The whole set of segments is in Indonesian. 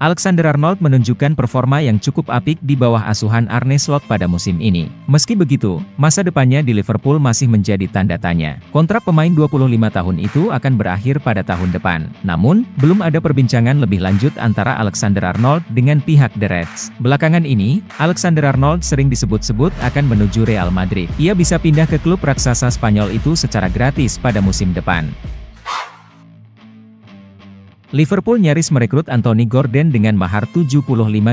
Alexander-Arnold menunjukkan performa yang cukup apik di bawah asuhan Arne Slot pada musim ini. Meski begitu, masa depannya di Liverpool masih menjadi tanda tanya. Kontrak pemain 25 tahun itu akan berakhir pada tahun depan. Namun, belum ada perbincangan lebih lanjut antara Alexander-Arnold dengan pihak The Reds. Belakangan ini, Alexander-Arnold sering disebut-sebut akan menuju Real Madrid. Ia bisa pindah ke klub raksasa Spanyol itu secara gratis pada musim depan. Liverpool nyaris merekrut Anthony Gordon dengan mahar 75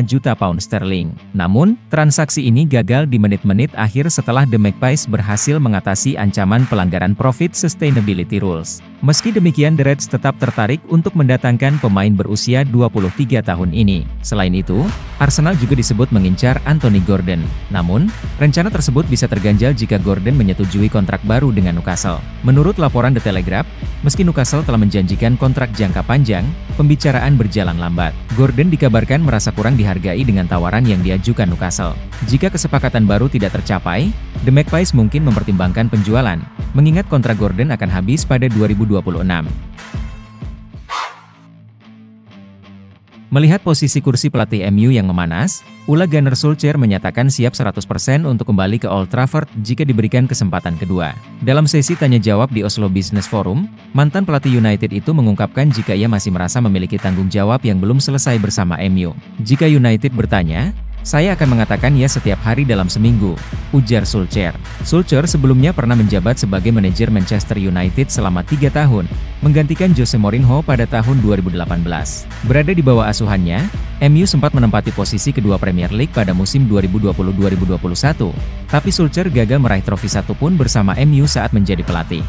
juta pound sterling. Namun, transaksi ini gagal di menit-menit akhir setelah The Magpies berhasil mengatasi ancaman pelanggaran Profit Sustainability Rules. Meski demikian, The Reds tetap tertarik untuk mendatangkan pemain berusia 23 tahun ini. Selain itu, Arsenal juga disebut mengincar Anthony Gordon. Namun, rencana tersebut bisa terganjal jika Gordon menyetujui kontrak baru dengan Newcastle. Menurut laporan The Telegraph, meski Newcastle telah menjanjikan kontrak jangka panjang, pembicaraan berjalan lambat. Gordon dikabarkan merasa kurang dihargai dengan tawaran yang diajukan Newcastle. Jika kesepakatan baru tidak tercapai, The Magpies mungkin mempertimbangkan penjualan, mengingat kontrak Gordon akan habis pada 2026. Melihat posisi kursi pelatih MU yang memanas, Ole Gunnar Solskjaer menyatakan siap 100% untuk kembali ke Old Trafford jika diberikan kesempatan kedua. Dalam sesi tanya-jawab di Oslo Business Forum, mantan pelatih United itu mengungkapkan jika ia masih merasa memiliki tanggung jawab yang belum selesai bersama MU. Jika United bertanya, "Saya akan mengatakan ya setiap hari dalam seminggu," ujar Solskjaer. Solskjaer sebelumnya pernah menjabat sebagai manajer Manchester United selama 3 tahun, menggantikan Jose Mourinho pada tahun 2018. Berada di bawah asuhannya, MU sempat menempati posisi kedua Premier League pada musim 2020-2021, tapi Solskjaer gagal meraih trofi satu pun bersama MU saat menjadi pelatih.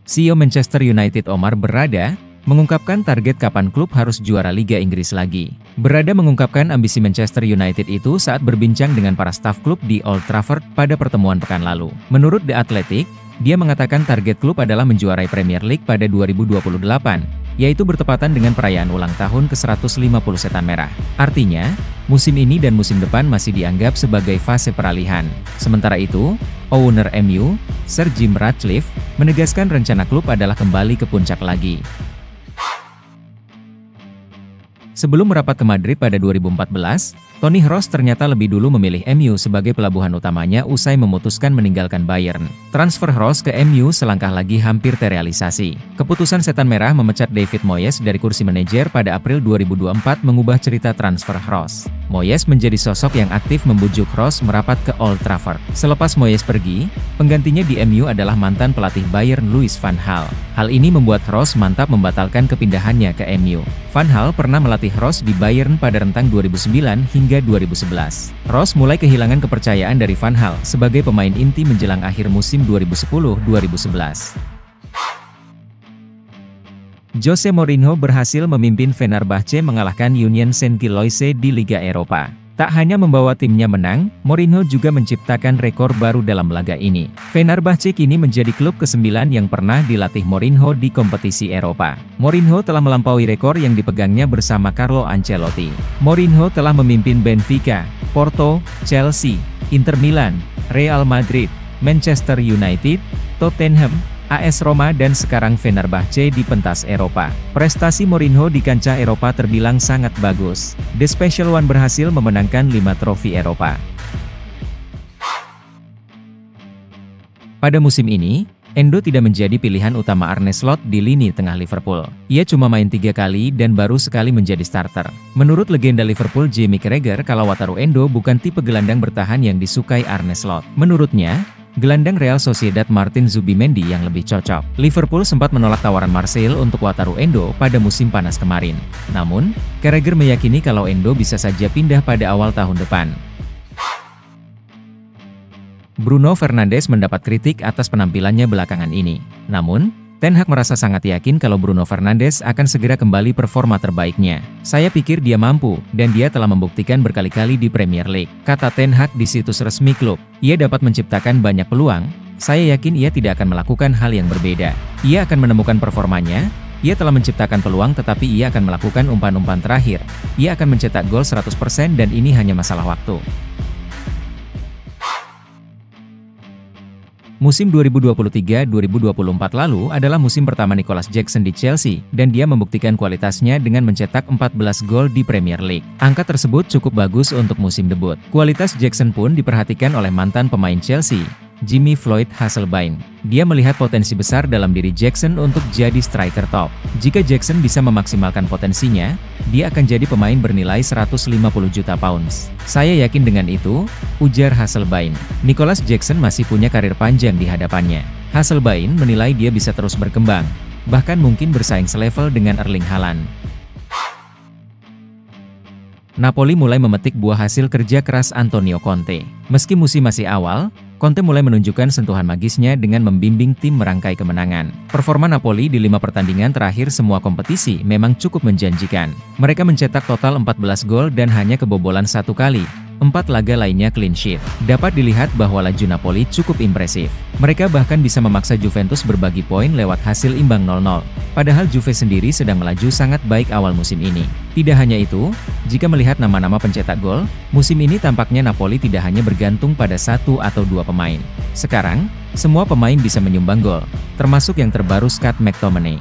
CEO Manchester United Omar Berrada mengungkapkan target kapan klub harus juara Liga Inggris lagi. Berrada mengungkapkan ambisi Manchester United itu saat berbincang dengan para staf klub di Old Trafford pada pertemuan pekan lalu. Menurut The Athletic, dia mengatakan target klub adalah menjuarai Premier League pada 2028, yaitu bertepatan dengan perayaan ulang tahun ke-150 Setan Merah. Artinya, musim ini dan musim depan masih dianggap sebagai fase peralihan. Sementara itu, owner MU, Sir Jim Ratcliffe, menegaskan rencana klub adalah kembali ke puncak lagi. Sebelum merapat ke Madrid pada 2014, Toni Kroos ternyata lebih dulu memilih MU sebagai pelabuhan utamanya usai memutuskan meninggalkan Bayern. Transfer Kroos ke MU selangkah lagi hampir terrealisasi. Keputusan Setan Merah memecat David Moyes dari kursi manajer pada April 2024 mengubah cerita transfer Kroos. Moyes menjadi sosok yang aktif membujuk Kroos merapat ke Old Trafford. Selepas Moyes pergi, penggantinya di MU adalah mantan pelatih Bayern Louis van Gaal. Hal ini membuat Kroos mantap membatalkan kepindahannya ke MU. Van Gaal pernah melatih Kroos di Bayern pada rentang 2009 hingga 2011. Kroos mulai kehilangan kepercayaan dari Van Gaal sebagai pemain inti menjelang akhir musim 2010-2011. Jose Mourinho berhasil memimpin Fenerbahce mengalahkan Union Saint-Gilloise di Liga Eropa. Tak hanya membawa timnya menang, Mourinho juga menciptakan rekor baru dalam laga ini. Fenerbahce kini menjadi klub ke-9 yang pernah dilatih Mourinho di kompetisi Eropa. Mourinho telah melampaui rekor yang dipegangnya bersama Carlo Ancelotti. Mourinho telah memimpin Benfica, Porto, Chelsea, Inter Milan, Real Madrid, Manchester United, Tottenham, AS Roma dan sekarang Fenerbahce di pentas Eropa. Prestasi Mourinho di kancah Eropa terbilang sangat bagus. The Special One berhasil memenangkan 5 trofi Eropa. Pada musim ini, Endo tidak menjadi pilihan utama Arne Slot di lini tengah Liverpool. Ia cuma main 3 kali dan baru sekali menjadi starter. Menurut legenda Liverpool Jamie Carragher kalau Wataru Endo bukan tipe gelandang bertahan yang disukai Arne Slot. Menurutnya, gelandang Real Sociedad Martin Zubimendi yang lebih cocok. Liverpool sempat menolak tawaran Marseille untuk Wataru Endo pada musim panas kemarin. Namun, Carragher meyakini kalau Endo bisa saja pindah pada awal tahun depan. Bruno Fernandes mendapat kritik atas penampilannya belakangan ini. Namun, Ten Hag merasa sangat yakin kalau Bruno Fernandes akan segera kembali performa terbaiknya. "Saya pikir dia mampu, dan dia telah membuktikan berkali-kali di Premier League," kata Ten Hag di situs resmi klub. "Ia dapat menciptakan banyak peluang. Saya yakin ia tidak akan melakukan hal yang berbeda. Ia akan menemukan performanya. Ia telah menciptakan peluang tetapi ia akan melakukan umpan-umpan terakhir. Ia akan mencetak gol 100% dan ini hanya masalah waktu." Musim 2023-2024 lalu adalah musim pertama Nicolas Jackson di Chelsea, dan dia membuktikan kualitasnya dengan mencetak 14 gol di Premier League. Angka tersebut cukup bagus untuk musim debut. Kualitas Jackson pun diperhatikan oleh mantan pemain Chelsea, Jimmy Floyd Hasselbaink. Dia melihat potensi besar dalam diri Jackson untuk jadi striker top. Jika Jackson bisa memaksimalkan potensinya, dia akan jadi pemain bernilai 150 juta pounds. Saya yakin dengan itu, ujar Hasselbaink. Nicolas Jackson masih punya karir panjang di hadapannya. Hasselbaink menilai dia bisa terus berkembang, bahkan mungkin bersaing selevel dengan Erling Haaland. Napoli mulai memetik buah hasil kerja keras Antonio Conte. Meski musim masih awal, Conte mulai menunjukkan sentuhan magisnya dengan membimbing tim merangkai kemenangan. Performa Napoli di 5 pertandingan terakhir semua kompetisi memang cukup menjanjikan. Mereka mencetak total 14 gol dan hanya kebobolan 1 kali. 4 laga lainnya clean sheet. Dapat dilihat bahwa laju Napoli cukup impresif. Mereka bahkan bisa memaksa Juventus berbagi poin lewat hasil imbang 0-0. Padahal Juve sendiri sedang melaju sangat baik awal musim ini. Tidak hanya itu, jika melihat nama-nama pencetak gol, musim ini tampaknya Napoli tidak hanya bergantung pada 1 atau 2 pemain. Sekarang, semua pemain bisa menyumbang gol, termasuk yang terbaru Scott McTominay.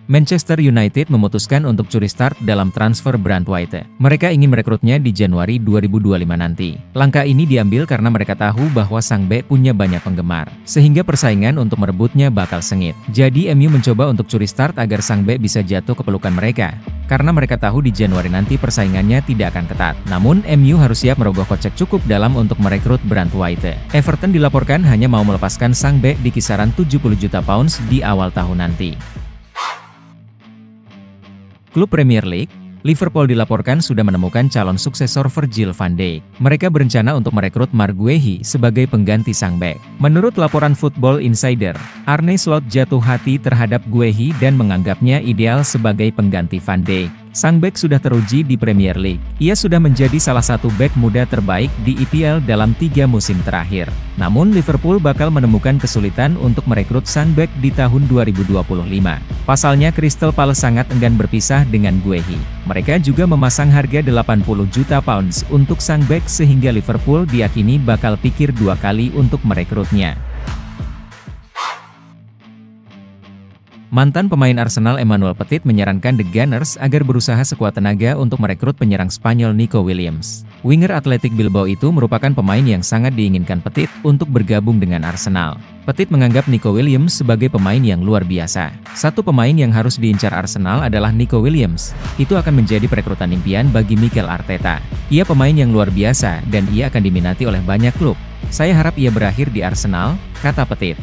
Manchester United memutuskan untuk curi start dalam transfer Brandt White. Mereka ingin merekrutnya di Januari 2025 nanti. Langkah ini diambil karena mereka tahu bahwa sang bek punya banyak penggemar, sehingga persaingan untuk merebutnya bakal sengit. Jadi MU mencoba untuk curi start agar sang bek bisa jatuh ke pelukan mereka, karena mereka tahu di Januari nanti persaingannya tidak akan ketat. Namun MU harus siap merogoh kocek cukup dalam untuk merekrut Brandt White. Everton dilaporkan hanya mau melepaskan sang bek di kisaran 70 juta pounds di awal tahun nanti. Klub Premier League, Liverpool dilaporkan sudah menemukan calon suksesor Virgil van Dijk. Mereka berencana untuk merekrut Marc Guehi sebagai pengganti sang bek. Menurut laporan Football Insider, Arne Slot jatuh hati terhadap Guehi dan menganggapnya ideal sebagai pengganti van Dijk. Sang bek sudah teruji di Premier League. Ia sudah menjadi salah satu bek muda terbaik di EPL dalam 3 musim terakhir. Namun Liverpool bakal menemukan kesulitan untuk merekrut sang bek di tahun 2025. Pasalnya Crystal Palace sangat enggan berpisah dengan Guehi. Mereka juga memasang harga 80 juta pounds untuk sang bek sehingga Liverpool diyakini bakal pikir 2 kali untuk merekrutnya. Mantan pemain Arsenal Emmanuel Petit menyarankan The Gunners agar berusaha sekuat tenaga untuk merekrut penyerang Spanyol Nico Williams. Winger Athletic Bilbao itu merupakan pemain yang sangat diinginkan Petit untuk bergabung dengan Arsenal. Petit menganggap Nico Williams sebagai pemain yang luar biasa. Satu pemain yang harus diincar Arsenal adalah Nico Williams. Itu akan menjadi perekrutan impian bagi Mikel Arteta. Ia pemain yang luar biasa dan ia akan diminati oleh banyak klub. Saya harap ia berakhir di Arsenal, kata Petit.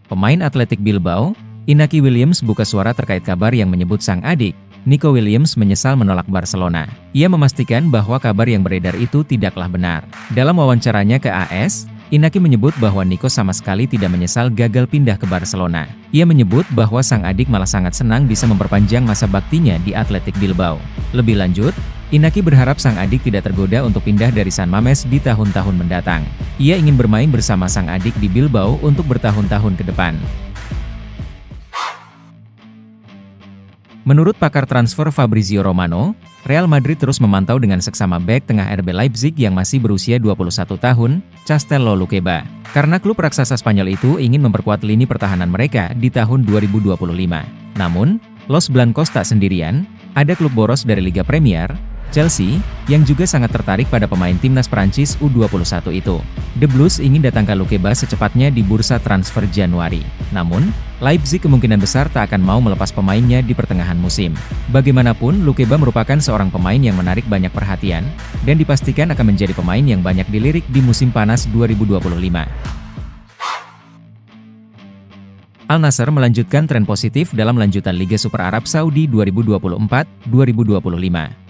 Pemain Athletic Bilbao, Inaki Williams buka suara terkait kabar yang menyebut sang adik, Nico Williams menyesal menolak Barcelona. Ia memastikan bahwa kabar yang beredar itu tidaklah benar. Dalam wawancaranya ke AS, Inaki menyebut bahwa Nico sama sekali tidak menyesal gagal pindah ke Barcelona. Ia menyebut bahwa sang adik malah sangat senang bisa memperpanjang masa baktinya di Athletic Bilbao. Lebih lanjut, Inaki berharap sang adik tidak tergoda untuk pindah dari San Mamés di tahun-tahun mendatang. Ia ingin bermain bersama sang adik di Bilbao untuk bertahun-tahun ke depan. Menurut pakar transfer Fabrizio Romano, Real Madrid terus memantau dengan seksama bek tengah RB Leipzig yang masih berusia 21 tahun, Castello Luqueba. Karena klub raksasa Spanyol itu ingin memperkuat lini pertahanan mereka di tahun 2025. Namun, Los Blancos tak sendirian, ada klub boros dari Liga Premier, Chelsea, yang juga sangat tertarik pada pemain timnas Prancis U21 itu. The Blues ingin datangkan Luqueba secepatnya di bursa transfer Januari. Namun, Leipzig kemungkinan besar tak akan mau melepas pemainnya di pertengahan musim. Bagaimanapun, Luqueba merupakan seorang pemain yang menarik banyak perhatian, dan dipastikan akan menjadi pemain yang banyak dilirik di musim panas 2025. Al Nassr melanjutkan tren positif dalam lanjutan Liga Super Arab Saudi 2024-2025.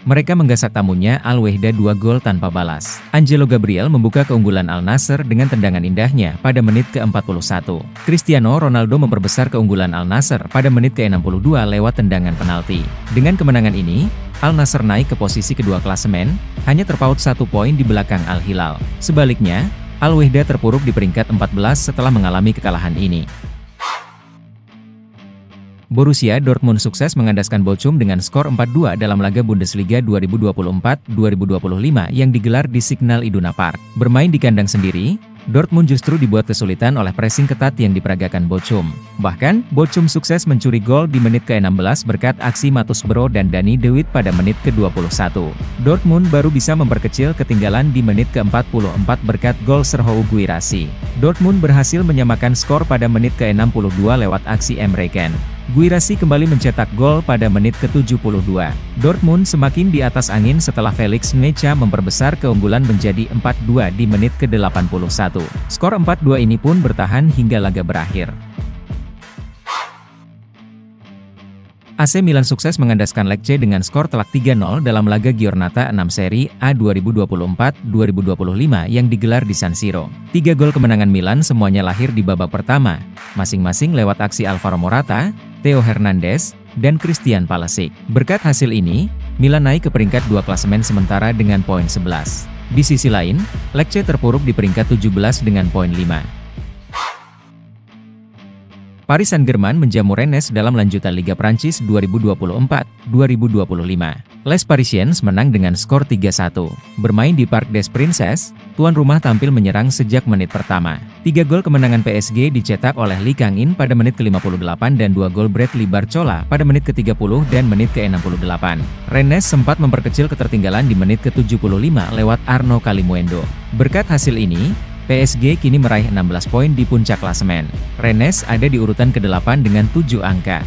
Mereka menggasak tamunya Al-Wehda 2 gol tanpa balas. Angelo Gabriel membuka keunggulan Al Nassr dengan tendangan indahnya pada menit ke-41. Cristiano Ronaldo memperbesar keunggulan Al Nassr pada menit ke-62 lewat tendangan penalti. Dengan kemenangan ini, Al Nassr naik ke posisi kedua klasemen, hanya terpaut 1 poin di belakang Al Hilal. Sebaliknya, Al-Wehda terpuruk di peringkat 14 setelah mengalami kekalahan ini. Borussia Dortmund sukses mengandaskan Bochum dengan skor 4-2 dalam laga Bundesliga 2024-2025 yang digelar di Signal Iduna Park. Bermain di kandang sendiri, Dortmund justru dibuat kesulitan oleh pressing ketat yang diperagakan Bochum. Bahkan, Bochum sukses mencuri gol di menit ke-16 berkat aksi Matus Bro dan Danny De Ligt pada menit ke-21. Dortmund baru bisa memperkecil ketinggalan di menit ke-44 berkat gol Serhou Guirassy. Dortmund berhasil menyamakan skor pada menit ke-62 lewat aksi Emre Can. Guirassy kembali mencetak gol pada menit ke-72. Dortmund semakin di atas angin setelah Felix Ngecha memperbesar keunggulan menjadi 4-2 di menit ke-81. Skor 4-2 ini pun bertahan hingga laga berakhir. AC Milan sukses mengandaskan Lecce dengan skor telak 3-0 dalam laga Giornata 6 Serie A 2024-2025 yang digelar di San Siro. 3 gol kemenangan Milan semuanya lahir di babak pertama, masing-masing lewat aksi Alvaro Morata, Theo Hernandez, dan Christian Pulisic. Berkat hasil ini, Milan naik ke peringkat 2 klasemen sementara dengan poin 11. Di sisi lain, Lecce terpuruk di peringkat 17 dengan poin 5. Paris Saint-Germain menjamu Rennes dalam lanjutan Liga Prancis 2024-2025. Les Parisiens menang dengan skor 3-1. Bermain di Parc des Princes, tuan rumah tampil menyerang sejak menit pertama. 3 gol kemenangan PSG dicetak oleh Lee Kang-in pada menit ke-58 dan 2 gol Bradley Barcola pada menit ke-30 dan menit ke-68. Rennes sempat memperkecil ketertinggalan di menit ke-75 lewat Arnaud Kalimuendo. Berkat hasil ini, PSG kini meraih 16 poin di puncak klasemen. Rennes ada di urutan ke-8 dengan 7 angka.